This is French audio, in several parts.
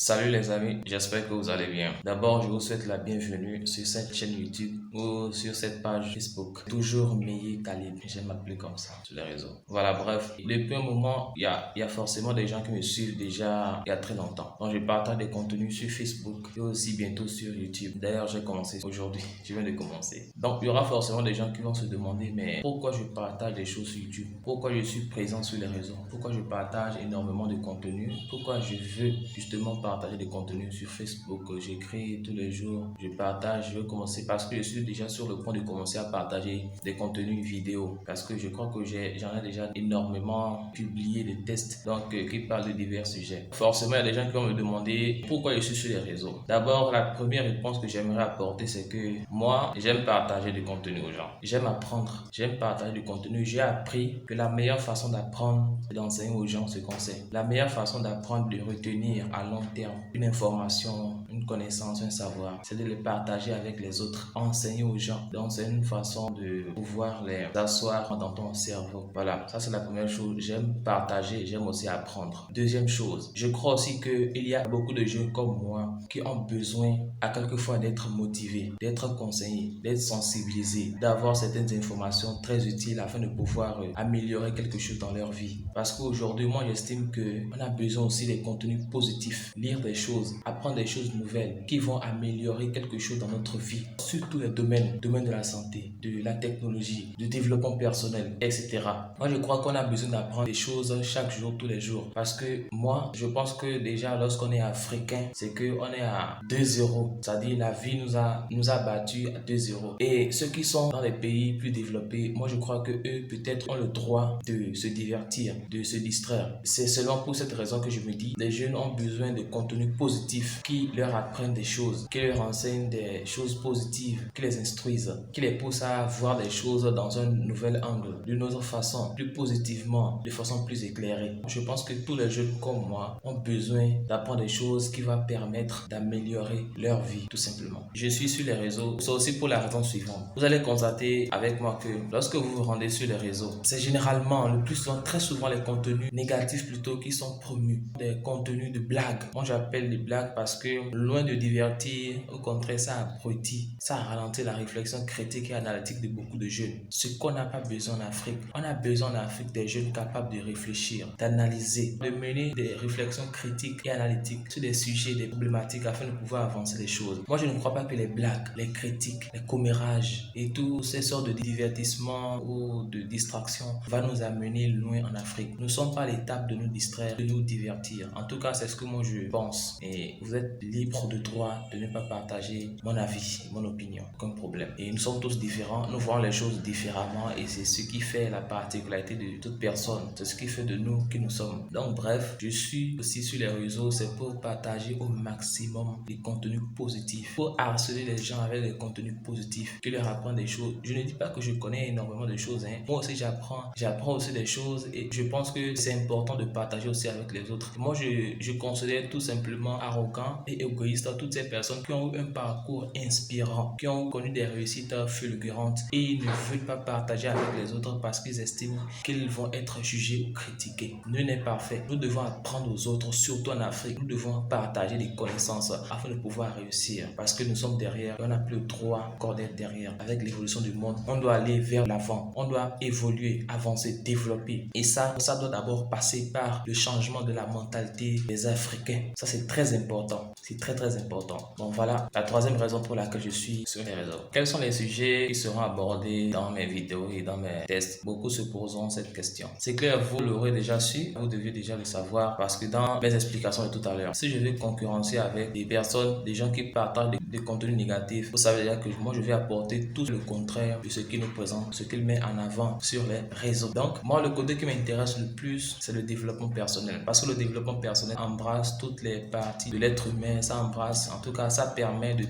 Salut les amis, j'espère que vous allez bien. D'abord, je vous souhaite la bienvenue sur cette chaîne YouTube ou sur cette page Facebook. Toujours meilleur calibre, j'aime m'appeler comme ça sur les réseaux. Voilà, bref, depuis un moment, il y a forcément des gens qui me suivent déjà il y a très longtemps. Donc, je partage des contenus sur Facebook et aussi bientôt sur YouTube. D'ailleurs, j'ai commencé aujourd'hui, je viens de commencer. Donc, il y aura forcément des gens qui vont se demander, mais pourquoi je partage des choses sur YouTube? Pourquoi je suis présent sur les réseaux? Pourquoi je partage énormément de contenu? Pourquoi je veux justement partager des contenus sur Facebook? J'écris tous les jours, je partage, je veux commencer parce que je suis déjà sur le point de commencer à partager des contenus vidéo parce que je crois que j'en ai déjà énormément publié des tests donc qui parlent de divers sujets. Forcément, il y a des gens qui vont me demander pourquoi je suis sur les réseaux. D'abord, la première réponse que j'aimerais apporter, c'est que moi, j'aime partager du contenu aux gens. J'aime apprendre, j'aime partager du contenu. J'ai appris que la meilleure façon d'apprendre, c'est d'enseigner aux gens ce qu'on sait. La meilleure façon d'apprendre, de retenir à long terme une information, une connaissance, un savoir, c'est de le partager avec les autres, enseigner aux gens. Donc, c'est une façon de pouvoir les asseoir dans ton cerveau. Voilà, ça c'est la première chose. J'aime partager, j'aime aussi apprendre. Deuxième chose, je crois aussi qu'il y a beaucoup de jeunes comme moi qui ont besoin à quelquefois d'être motivés, d'être conseillés, d'être sensibilisés, d'avoir certaines informations très utiles afin de pouvoir améliorer quelque chose dans leur vie. Parce qu'aujourd'hui, moi j'estime qu'on a besoin aussi des contenus positifs, lire des choses, apprendre des choses nouvelles qui vont améliorer quelque chose dans notre vie, sur tous les domaines, domaine de la santé, de la technologie, du développement personnel, etc. Moi je crois qu'on a besoin d'apprendre des choses chaque jour, tous les jours. Parce que moi, je pense que déjà lorsqu'on est africain, c'est qu'on est à 2-0. C'est-à-dire la vie nous a battus à 2-0. Et ceux qui sont dans les pays plus développés, moi je crois que eux peut-être ont le droit de se divertir, de se distraire. C'est seulement pour cette raison que je me dis, les jeunes ont besoin de contenus positifs qui leur apprennent des choses, qui leur enseignent des choses positives, qui les instruisent, qui les poussent à voir des choses dans un nouvel angle, d'une autre façon, plus positivement, de façon plus éclairée. Je pense que tous les jeunes comme moi ont besoin d'apprendre des choses qui vont permettre d'améliorer leur vie, tout simplement. Je suis sur les réseaux, c'est aussi pour la raison suivante. Vous allez constater avec moi que lorsque vous vous rendez sur les réseaux, c'est généralement, le plus souvent, très souvent les contenus négatifs plutôt qui sont promus, des contenus de blagues. Moi j'appelle des blagues parce que loin de divertir, au contraire ça abrutit, ça ralentit la réflexion critique et analytique de beaucoup de jeunes. Ce qu'on n'a pas besoin en Afrique, on a besoin en Afrique des jeunes capables de réfléchir, d'analyser, de mener des réflexions critiques et analytiques sur des sujets, des problématiques afin de pouvoir avancer les choses. Moi je ne crois pas que les blagues, les critiques, les commérages et toutes ces sortes de divertissements ou de distractions va nous amener loin en Afrique. Nous ne sommes pas à l'étape de nous distraire, de nous divertir. En tout cas, c'est ce que moi je pense. Et vous êtes libre de droit de ne pas partager mon avis, mon opinion, aucun problème. Et nous sommes tous différents, nous voyons les choses différemment et c'est ce qui fait la particularité de toute personne. C'est ce qui fait de nous qui nous sommes. Donc bref, je suis aussi sur les réseaux, c'est pour partager au maximum des contenus positifs, pour harceler les gens avec des contenus positifs, qui leur apprennent des choses. Je ne dis pas que je connais énormément de choses, hein. Moi aussi j'apprends aussi des choses et je pense que c'est important de partager aussi avec les autres. Moi je considère tout simplement arrogant et égoïste toutes ces personnes qui ont eu un parcours inspirant, qui ont connu des réussites fulgurantes et ils ne veulent pas partager avec les autres parce qu'ils estiment qu'ils vont être jugés ou critiqués. Nul n'est parfait. Nous devons apprendre aux autres, surtout en Afrique. Nous devons partager des connaissances afin de pouvoir réussir parce que nous sommes derrière et on n'a plus le droit encore d'être derrière. Avec l'évolution du monde, on doit aller vers l'avant. On doit évoluer, avancer, développer. Et ça doit d'abord passer par le changement de la mentalité des Africains. Ça, c'est très important. C'est très, très important. Donc voilà la troisième raison pour laquelle je suis sur les réseaux. Quels sont les sujets qui seront abordés dans mes vidéos et dans mes tests? Beaucoup se poseront cette question. C'est clair, vous l'aurez déjà su, vous deviez déjà le savoir parce que dans mes explications de tout à l'heure, si je vais concurrencer avec des personnes, des gens qui partagent des contenus négatifs, vous savez déjà que moi je vais apporter tout le contraire de ce qu'ils nous présentent, ce qu'ils mettent en avant sur les réseaux. Donc moi le côté qui m'intéresse le plus, c'est le développement personnel parce que le développement personnel embrasse toutes les parties de l'être humain mais ça embrasse, en tout cas ça permet de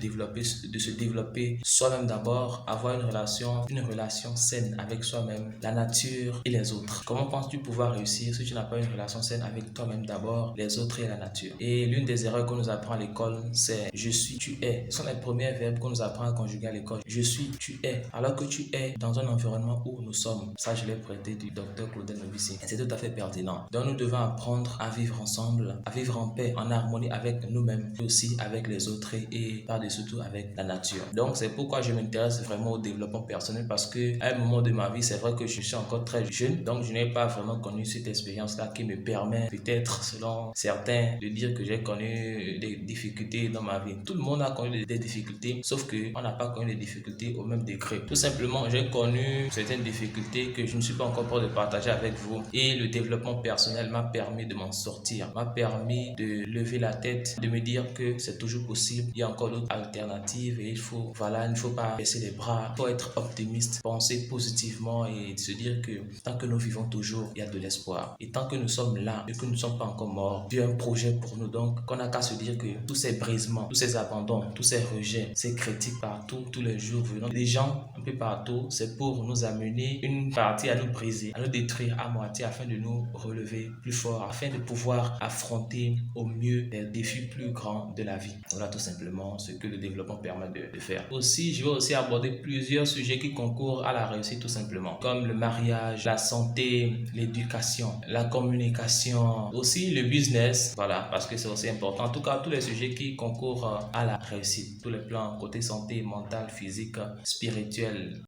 se développer soi-même d'abord, avoir une relation saine avec soi-même, la nature et les autres. Comment penses-tu pouvoir réussir si tu n'as pas une relation saine avec toi-même d'abord, les autres et la nature? Et l'une des erreurs qu'on nous apprend à l'école, c'est je suis, tu es. Ce sont les premiers verbes qu'on nous apprend à conjuguer à l'école. Je suis, tu es. Alors que tu es dans un environnement où nous sommes. Ça, je l'ai prêté du docteur Claudel Novici. Et c'est tout à fait pertinent. Donc, nous devons apprendre à vivre ensemble, à vivre en paix, en harmonie avec nous-mêmes, mais aussi avec les autres et par-dessus tout avec la nature. Donc, c'est pourquoi je m'intéresse vraiment au développement personnel parce que à un moment de ma vie, c'est vrai que je suis encore très jeune. Donc, je n'ai pas vraiment connu cette expérience-là qui me permet, peut-être, selon certains, de dire que j'ai connu des difficultés dans ma vie. Tout le monde a connu des difficultés, sauf qu'on n'a pas connu des difficultés au même degré. Tout simplement, j'ai connu certaines difficultés que je ne suis pas encore prêt de partager avec vous. Et le développement personnel m'a permis de m'en sortir, m'a permis de lever la tête, de me dire que c'est toujours possible. Il y a encore d'autres alternatives et il faut pas baisser les bras, il faut être optimiste, penser positivement et se dire que tant que nous vivons toujours, il y a de l'espoir. Et tant que nous sommes là et que nous ne sommes pas encore morts, Dieu a un projet pour nous. Donc, qu'on n'a qu'à se dire que tous ces brisements, tous ces abandons, tous ces rejets, ces critiques partout, tous les jours venant, des gens un peu partout, c'est pour nous amener une partie à nous briser, à nous détruire à moitié afin de nous relever plus fort, afin de pouvoir affronter au mieux les défis plus grands de la vie. Voilà tout simplement ce que le développement permet de faire. Aussi, je vais aussi aborder plusieurs sujets qui concourent à la réussite tout simplement, comme le mariage, la santé, l'éducation, la communication, aussi le business, voilà, parce que c'est aussi important. En tout cas, tous les sujets qui concourent à la réussite, tous les plans côté santé, mental, physique, spirituel.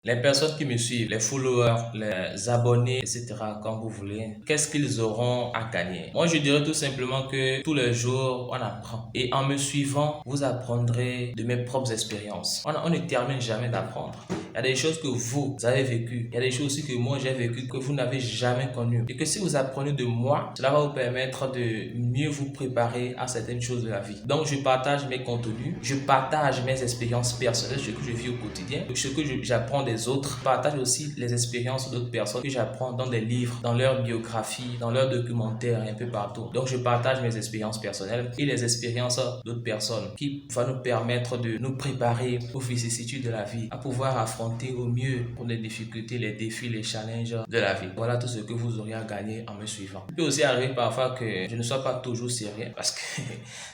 Les personnes qui me suivent, les followers, les abonnés, etc., comme vous voulez, qu'est-ce qu'ils auront à gagner? Moi, je dirais tout simplement que tous les jours, on apprend. Et en me suivant, vous apprendrez de mes propres expériences. On ne termine jamais d'apprendre. Il y a des choses que vous avez vécues. Il y a des choses aussi que moi, j'ai vécues que vous n'avez jamais connues. Et que si vous apprenez de moi, cela va vous permettre de mieux vous préparer à certaines choses de la vie. Donc, je partage mes contenus. Je partage mes expériences personnelles, ce que je vis au quotidien, ce que j'apprends des autres. Je partage aussi les expériences d'autres personnes que j'apprends dans des livres, dans leurs biographies, dans leurs documentaires et un peu partout. Donc, je partage mes expériences personnelles et les expériences d'autres personnes qui vont nous permettre de nous préparer aux vicissitudes de la vie, à pouvoir affronter au mieux pour les difficultés, les défis, les challenges de la vie. Voilà tout ce que vous aurez à gagner en me suivant. Il peut aussi arriver parfois que je ne sois pas toujours sérieux parce que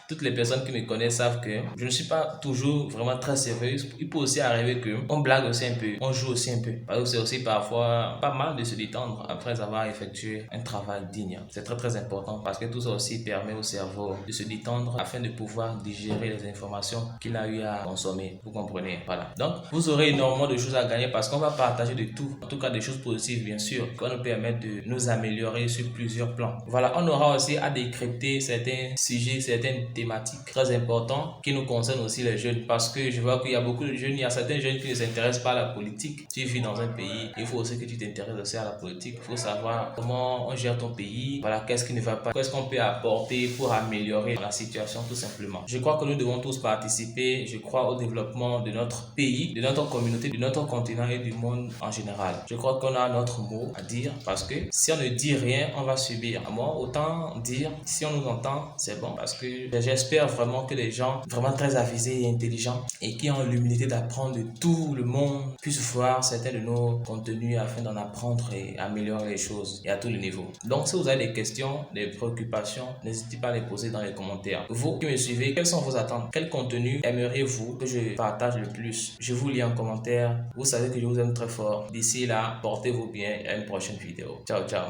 toutes les personnes qui me connaissent savent que je ne suis pas toujours vraiment très sérieux. Il peut aussi arriver qu'on blague aussi un peu, on joue aussi un peu. Parce que c'est aussi parfois pas mal de se détendre après avoir effectué un travail digne. C'est très très important parce que tout ça aussi permet au cerveau de se détendre afin de pouvoir digérer les informations qu'il a eu à consommer. Vous comprenez? Voilà. Donc, vous aurez énormément de choses à gagner parce qu'on va partager de tout. En tout cas, des choses positives, bien sûr, qui vont nous permettre de nous améliorer sur plusieurs plans. Voilà. On aura aussi à décrypter certains sujets, certaines thématiques très importantes qui nous concernent aussi les jeunes parce que je vois qu'il y a beaucoup de jeunes, il y a certains jeunes qui ne s'intéressent pas à la politique. Tu vis dans un pays, il faut aussi que tu t'intéresses aussi à la politique. Il faut savoir comment on gère ton pays, voilà, qu'est-ce qui ne va pas, qu'est-ce qu'on peut apporter pour améliorer la situation tout simplement. Je crois que nous devons tous participer, je crois, au développement de notre pays, de notre communauté, de notre continent et du monde en général. Je crois qu'on a notre mot à dire parce que si on ne dit rien, on va subir. Moi, autant dire, si on nous entend, c'est bon parce que j'espère vraiment que les gens vraiment très avisés et intelligents et qui ont l'humilité d'apprendre de tout le monde puissent voir certains de nos contenus afin d'en apprendre et améliorer les choses et à tous les niveaux. Donc, si vous avez des questions, des préoccupations, n'hésitez pas à les poser dans les commentaires. Vous qui me suivez, quelles sont vos attentes? Quel contenu aimeriez-vous que je partage le plus? Je vous lis en commentaire. Vous savez que je vous aime très fort. D'ici là, portez-vous bien et à une prochaine vidéo. Ciao, ciao.